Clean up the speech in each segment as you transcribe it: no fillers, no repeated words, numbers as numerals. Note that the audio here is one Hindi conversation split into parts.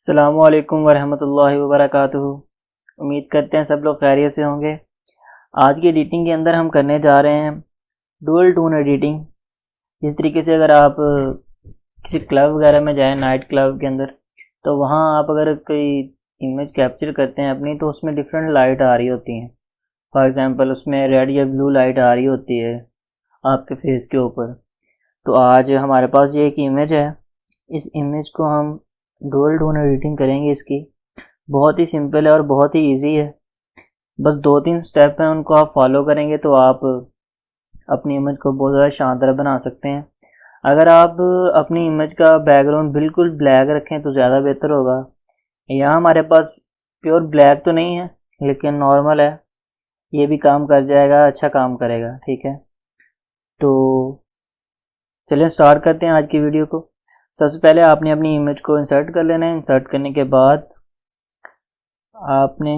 अस्सलामुअलैकुम वरहमतुल्लाहि वबरकातुहू। उम्मीद करते हैं सब लोग खैरियत से होंगे। आज की एडिटिंग के अंदर हम करने जा रहे हैं डुअल टोन एडिटिंग। इस तरीके से अगर आप किसी क्लब वगैरह में जाएं, नाइट क्लब के अंदर, तो वहाँ आप अगर कोई इमेज कैप्चर करते हैं अपनी, तो उसमें डिफरेंट लाइट आ रही होती हैं। फॉर एग्ज़ाम्पल उसमें रेड या ब्लू लाइट आ रही होती है आपके फेस के ऊपर। तो आज हमारे पास ये एक इमेज है, इस इमेज को हम डुअल टोन एडिटिंग करेंगे। इसकी बहुत ही सिंपल है और बहुत ही इजी है। बस 2-3 स्टेप हैं, उनको आप फॉलो करेंगे तो आप अपनी इमेज को बहुत ज़्यादा शानदार बना सकते हैं। अगर आप अपनी इमेज का बैकग्राउंड बिल्कुल ब्लैक रखें तो ज़्यादा बेहतर होगा। यहाँ हमारे पास प्योर ब्लैक तो नहीं है, लेकिन नॉर्मल है, ये भी काम कर जाएगा, अच्छा काम करेगा। ठीक है, तो चलिए स्टार्ट करते हैं आज की वीडियो को। सबसे पहले आपने अपनी इमेज को इंसर्ट कर लेना है। इंसर्ट करने के बाद आपने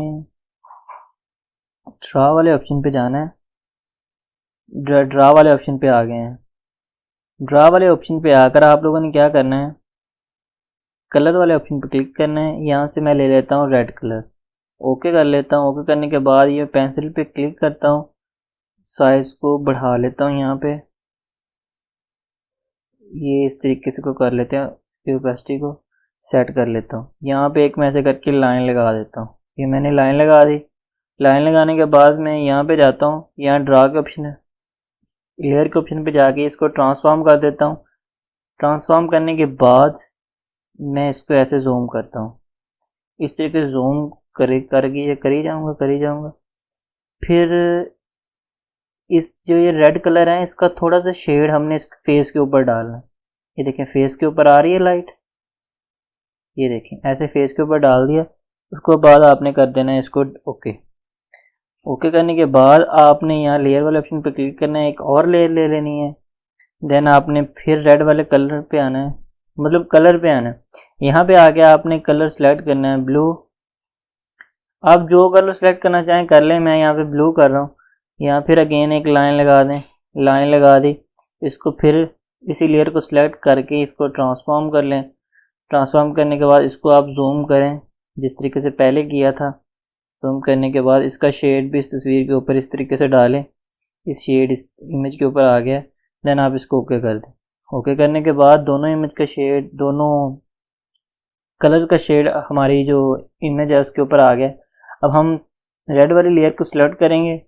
ड्रा वाले ऑप्शन पे जाना है। ड्रा वाले ऑप्शन पे आ गए हैं। ड्रा वाले ऑप्शन पे आकर आप लोगों ने क्या करना है, कलर वाले ऑप्शन पे क्लिक करना है। यहाँ से मैं ले लेता हूँ रेड कलर, ओके कर लेता हूँ। ओके करने के बाद ये पेंसिल पे क्लिक करता हूँ, साइज़ को बढ़ा लेता हूँ। यहाँ पे ये इस तरीके से को कर लेते हैं, ओपेसिटी को सेट कर लेता हूँ। यहाँ पे एक मैं ऐसे करके लाइन लगा देता हूँ। ये मैंने लाइन लगा दी। लाइन लगाने के बाद मैं यहाँ पे जाता हूँ, यहाँ ड्रा के ऑप्शन है, लेयर के ऑप्शन पे जाके इसको ट्रांसफॉर्म कर देता हूँ। ट्रांसफॉर्म करने के बाद मैं इसको ऐसे जूम करता हूँ। इस तरीके से जूम करके करी जाऊँगा। फिर इस जो ये रेड कलर है, इसका थोड़ा सा शेड हमने इस फेस के ऊपर डालना है। ये देखें फेस के ऊपर आ रही है लाइट, ये देखें ऐसे फेस के ऊपर डाल दिया। उसके बाद आपने कर देना है इसको ओके। ओके करने के बाद आपने यहाँ लेयर वाले ऑप्शन पे क्लिक करना है, एक और लेयर ले लेनी है। देन आपने फिर रेड वाले कलर पे आना है, मतलब कलर पे आना है। यहाँ पे आके आपने कलर सेलेक्ट करना है ब्लू। आप जो कलर सेलेक्ट करना चाहें कर लें, मैं यहाँ पे ब्लू कर रहा हूँ। यहाँ फिर अगेन एक लाइन लगा दें, लाइन लगा दी। इसको फिर इसी लेयर को सिलेक्ट करके इसको ट्रांसफॉर्म कर लें। ट्रांसफॉर्म करने के बाद इसको आप जूम करें जिस तरीके से पहले किया था। जूम करने के बाद इसका शेड भी इस तस्वीर के ऊपर इस तरीके से डालें। इस शेड इस इमेज के ऊपर आ गया। देन आप इसको ओके कर दें। ओके करने के बाद दोनों इमेज का शेड, दोनों कलर का शेड हमारी जो इमेज है उसके ऊपर आ गया। अब हम रेड वाली लेयर को सिलेक्ट करेंगे,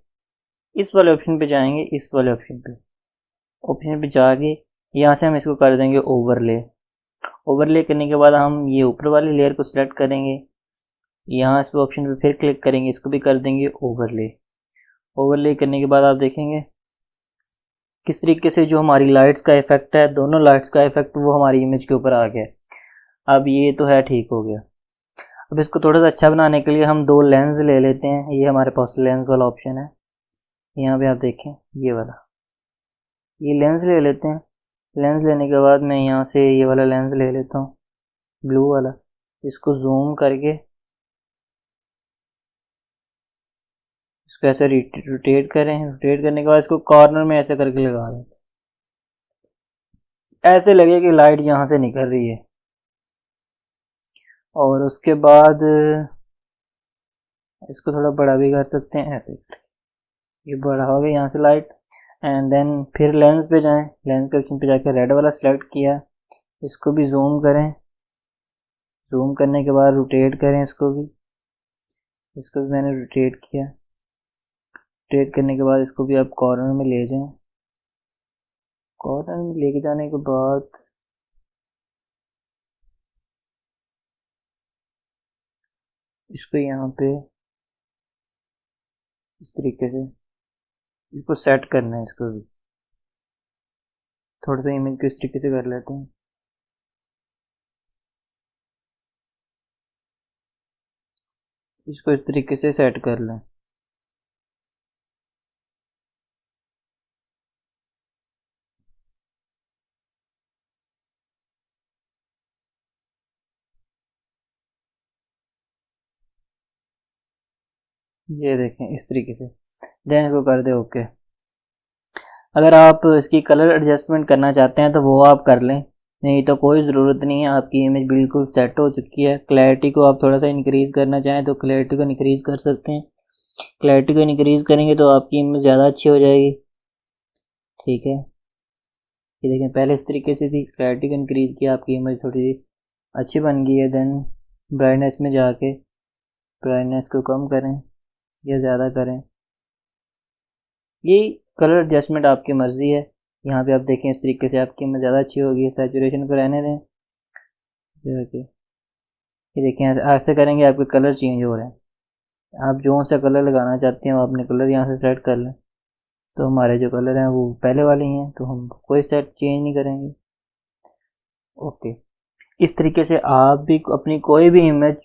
इस वाले ऑप्शन पे जाएंगे, इस वाले ऑप्शन पे जाके यहाँ से हम इसको कर देंगे ओवरले। ओवरले करने के बाद हम ये ऊपर वाली लेयर को सिलेक्ट करेंगे, यहाँ इस ऑप्शन पे फिर क्लिक करेंगे, इसको भी कर देंगे ओवरले। ओवरले करने के बाद आप देखेंगे किस तरीके से जो हमारी लाइट्स का इफेक्ट है, दोनों लाइट्स का इफेक्ट वो हमारी इमेज के ऊपर आ गया। अब ये तो है, ठीक हो गया। अब इसको थोड़ा सा अच्छा बनाने के लिए हम 2 लेंस ले लेते हैं। ये हमारे पास लेंस वाला ऑप्शन है, यहाँ पे आप देखें ये वाला, ये लेंस ले लेते हैं। लेंस लेने के बाद मैं यहाँ से ये वाला लेंस ले लेता हूँ, ब्लू वाला। इसको जूम करके इसको ऐसे रोटेट करें। रोटेट करने के बाद इसको कॉर्नर में ऐसे करके लगा दें, ऐसे लगे कि लाइट यहाँ से निकल रही है। और उसके बाद इसको थोड़ा बड़ा भी कर सकते हैं ऐसे करके। ये बड़ा हो गया यहाँ से लाइट। एंड देन फिर लेंस पे जाएं, लेंस के ऑप्शन पे जाके रेड वाला सेलेक्ट किया, इसको भी जूम करें। जूम करने के बाद रोटेट करें, इसको भी मैंने रोटेट किया। रोटेट करने के बाद इसको भी आप कॉर्नर में ले जाएं। कॉर्नर में लेके जाने के बाद इसको यहाँ पे इस तरीके से इसको सेट करना है। इसको भी थोड़ा सा इमेज को इस तरीके से कर लेते हैं। इसको इस तरीके से सेट कर लें। ये देखें इस तरीके से। देन इसको कर दे ओके। अगर आप इसकी कलर एडजस्टमेंट करना चाहते हैं तो वो आप कर लें, नहीं तो कोई ज़रूरत नहीं है, आपकी इमेज बिल्कुल सेट हो चुकी है। क्लैरिटी को आप थोड़ा सा इंक्रीज़ करना चाहें तो क्लैरिटी को इंक्रीज़ कर सकते हैं। क्लैरिटी को इंक्रीज़ करेंगे तो आपकी इमेज ज़्यादा अच्छी हो जाएगी। ठीक है, ये देखें पहले इस तरीके से थी, क्लैरिटी को इंक्रीज़ किया, आपकी इमेज थोड़ी अच्छी बन गई है। देन ब्राइटनेस में जाके ब्राइटनेस को कम करें या ज़्यादा करें, ये कलर एडजस्टमेंट आपकी मर्ज़ी है। यहाँ पे आप देखें इस तरीके से आपकी इमेज ज़्यादा अच्छी होगी। सैचुरेशन को रहने दें, ये देखें ऐसे करेंगे आपके कलर चेंज हो रहे हैं। आप जो सा कलर लगाना चाहते हैं वो अपने कलर यहाँ से सेट कर लें, तो हमारे जो कलर हैं वो पहले वाले ही हैं, तो हम कोई सेट चेंज नहीं करेंगे। ओके, इस तरीके से आप भी अपनी कोई भी इमेज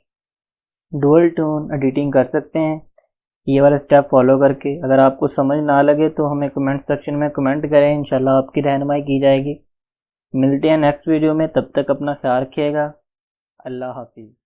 डुअल टोन एडिटिंग कर सकते हैं ये वाला स्टेप फॉलो करके। अगर आपको समझ ना लगे तो हमें कमेंट सेक्शन में कमेंट करें, इंशाल्लाह आपकी रहनुमाई की जाएगी। मिलते हैं नेक्स्ट वीडियो में, तब तक अपना ख्याल रखिएगा। अल्लाह हाफिज़।